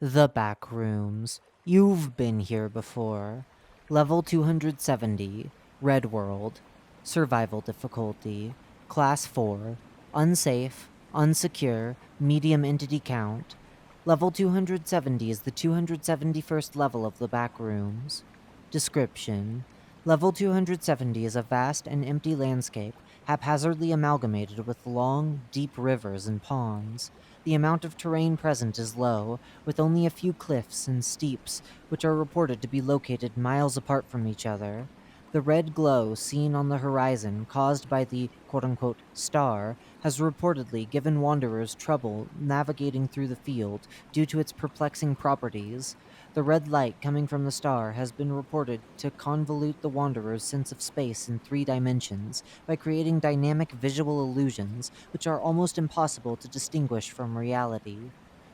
The Backrooms. You've been here before. Level 270. Red World. Survival difficulty. Class 4. Unsafe. Unsecure. Medium entity count. Level 270 is the 271st level of the Backrooms. Description. Level 270 is a vast and empty landscape, haphazardly amalgamated with long, deep rivers and ponds. The amount of terrain present is low, with only a few cliffs and steeps, which are reported to be located miles apart from each other. The red glow seen on the horizon, caused by the quote unquote star, has reportedly given wanderers trouble navigating through the field due to its perplexing properties. The red light coming from the star has been reported to convolute the wanderer's sense of space in 3 dimensions by creating dynamic visual illusions which are almost impossible to distinguish from reality.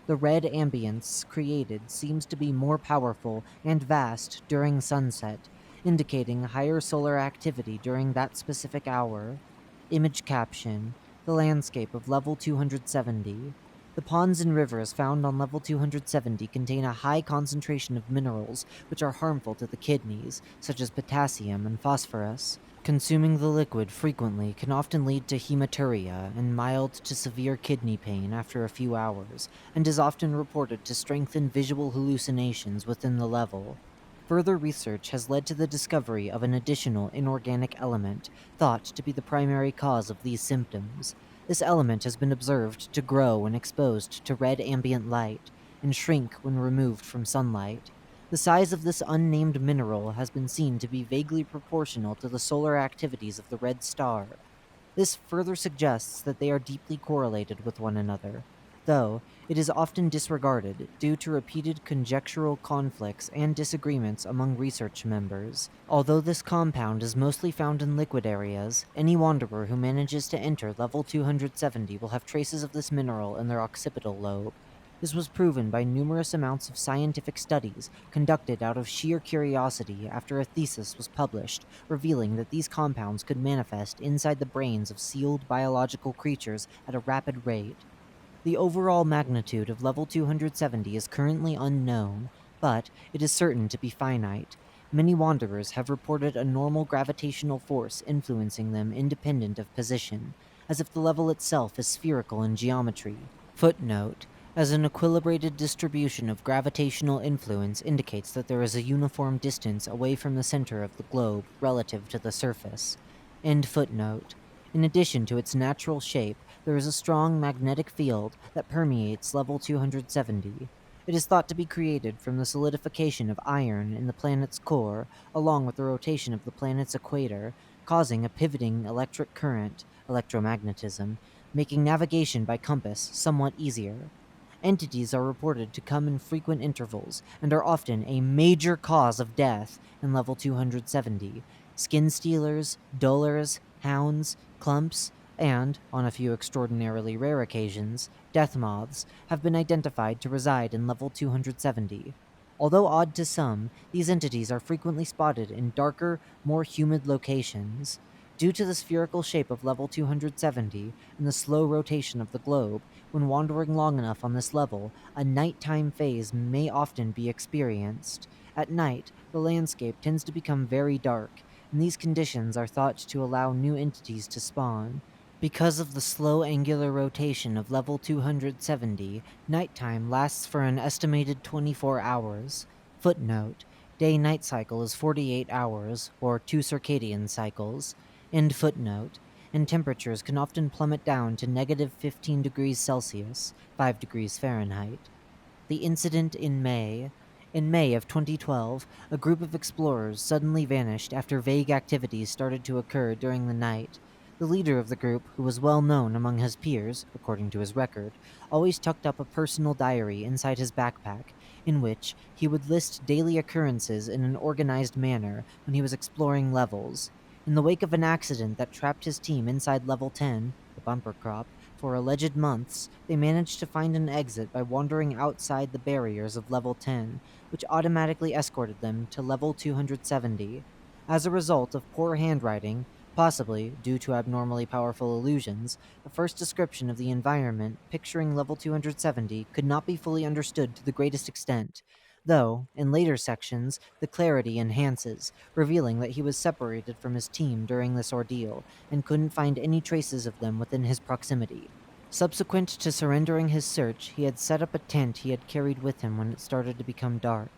The red ambience created seems to be more powerful and vast during sunset, indicating higher solar activity during that specific hour. Image caption: the landscape of level 270. The ponds and rivers found on level 270 contain a high concentration of minerals which are harmful to the kidneys, such as potassium and phosphorus. Consuming the liquid frequently can often lead to hematuria and mild to severe kidney pain after a few hours, and is often reported to strengthen visual hallucinations within the level. Further research has led to the discovery of an additional inorganic element, thought to be the primary cause of these symptoms. This element has been observed to grow when exposed to red ambient light, and shrink when removed from sunlight. The size of this unnamed mineral has been seen to be vaguely proportional to the solar activities of the red star. This further suggests that they are deeply correlated with one another, though it is often disregarded due to repeated conjectural conflicts and disagreements among research members. Although this compound is mostly found in liquid areas, any wanderer who manages to enter level 270 will have traces of this mineral in their occipital lobe. This was proven by numerous amounts of scientific studies conducted out of sheer curiosity after a thesis was published revealing that these compounds could manifest inside the brains of sealed biological creatures at a rapid rate. The overall magnitude of level 270 is currently unknown, but it is certain to be finite. Many wanderers have reported a normal gravitational force influencing them independent of position, as if the level itself is spherical in geometry. Footnote: as an equilibrated distribution of gravitational influence indicates that there is a uniform distance away from the center of the globe relative to the surface. End footnote. In addition to its natural shape, there is a strong magnetic field that permeates level 270. It is thought to be created from the solidification of iron in the planet's core, along with the rotation of the planet's equator, causing a pivoting electric current, electromagnetism, making navigation by compass somewhat easier. Entities are reported to come in frequent intervals and are often a major cause of death in level 270. Skin stealers, dullers, hounds, clumps, and, on a few extraordinarily rare occasions, death moths have been identified to reside in level 270. Although odd to some, these entities are frequently spotted in darker, more humid locations. Due to the spherical shape of level 270 and the slow rotation of the globe, when wandering long enough on this level, a nighttime phase may often be experienced. At night, the landscape tends to become very dark, and these conditions are thought to allow new entities to spawn. Because of the slow angular rotation of level 270, nighttime lasts for an estimated 24 hours. Footnote: day-night cycle is 48 hours, or 2 circadian cycles. End footnote. And temperatures can often plummet down to negative 15 degrees Celsius, 5 degrees Fahrenheit. The incident in May. In May of 2012, a group of explorers suddenly vanished after vague activities started to occur during the night. The leader of the group, who was well known among his peers, according to his record, always tucked up a personal diary inside his backpack, in which he would list daily occurrences in an organized manner when he was exploring levels. In the wake of an accident that trapped his team inside level 10, the bumper crop, for alleged months, they managed to find an exit by wandering outside the barriers of level 10, which automatically escorted them to level 270. As a result of poor handwriting, Possibly, due to abnormally powerful illusions, the first description of the environment picturing level 270 could not be fully understood to the greatest extent, though, in later sections, the clarity enhances, revealing that he was separated from his team during this ordeal and couldn't find any traces of them within his proximity. Subsequent to surrendering his search, he had set up a tent he had carried with him when it started to become dark.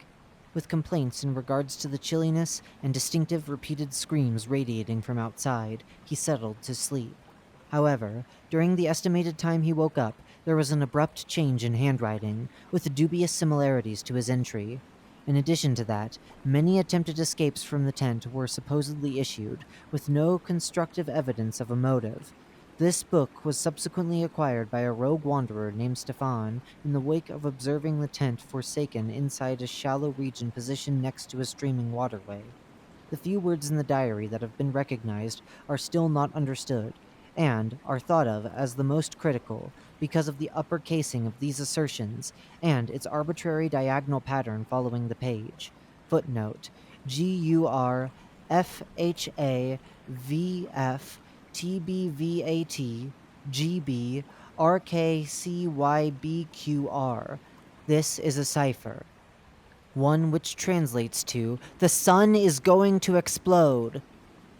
With complaints in regards to the chilliness and distinctive repeated screams radiating from outside, he settled to sleep. However, during the estimated time he woke up, there was an abrupt change in handwriting, with dubious similarities to his entry. In addition to that, many attempted escapes from the tent were supposedly issued, with no constructive evidence of a motive. This book was subsequently acquired by a rogue wanderer named Stefan in the wake of observing the tent forsaken inside a shallow region positioned next to a streaming waterway. The few words in the diary that have been recognized are still not understood, and are thought of as the most critical because of the upper casing of these assertions and its arbitrary diagonal pattern following the page. Footnote: GURFHAVFTBVAT This is a cipher, one which translates to "The sun is going to explode."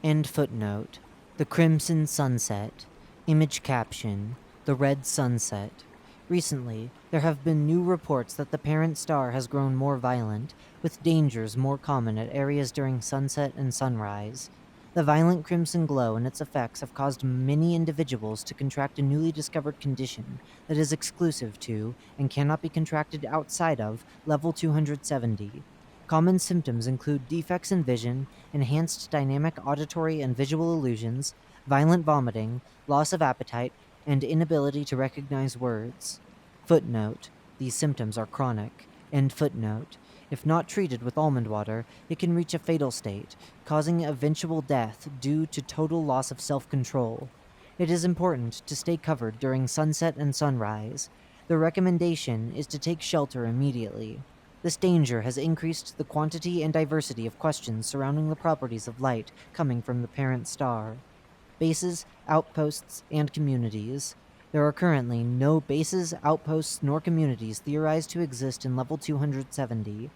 End footnote. The Crimson Sunset. Image caption: The Red Sunset. Recently, there have been new reports that the parent star has grown more violent, with dangers more common at areas during sunset and sunrise. The violent crimson glow and its effects have caused many individuals to contract a newly discovered condition that is exclusive to, and cannot be contracted outside of, level 270. Common symptoms include defects in vision, enhanced dynamic auditory and visual illusions, violent vomiting, loss of appetite, and inability to recognize words. Footnote: These symptoms are chronic. End footnote. If not treated with almond water, it can reach a fatal state, causing eventual death due to total loss of self-control. It is important to stay covered during sunset and sunrise. The recommendation is to take shelter immediately. This danger has increased the quantity and diversity of questions surrounding the properties of light coming from the parent star. Bases, outposts, and communities. There are currently no bases, outposts, nor communities theorized to exist in level 270.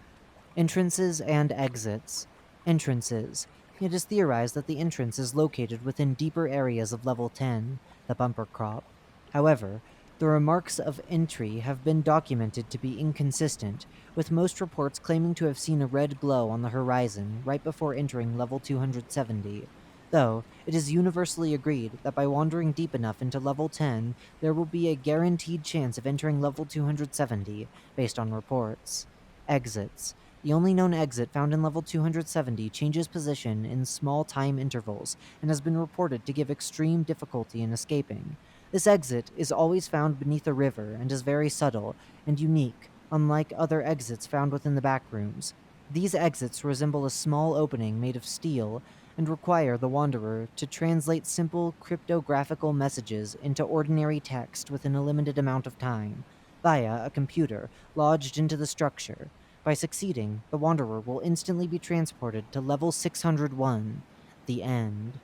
Entrances and exits. Entrances. It is theorized that the entrance is located within deeper areas of level 10, the bumper crop. However, the remarks of entry have been documented to be inconsistent, with most reports claiming to have seen a red glow on the horizon right before entering level 270. Though, it is universally agreed that by wandering deep enough into level 10, there will be a guaranteed chance of entering level 270, based on reports. Exits. The only known exit found in level 270 changes position in small time intervals and has been reported to give extreme difficulty in escaping. This exit is always found beneath a river and is very subtle and unique, unlike other exits found within the backrooms. These exits resemble a small opening made of steel and require the wanderer to translate simple cryptographical messages into ordinary text within a limited amount of time, via a computer lodged into the structure. By succeeding, the wanderer will instantly be transported to level 601, the end.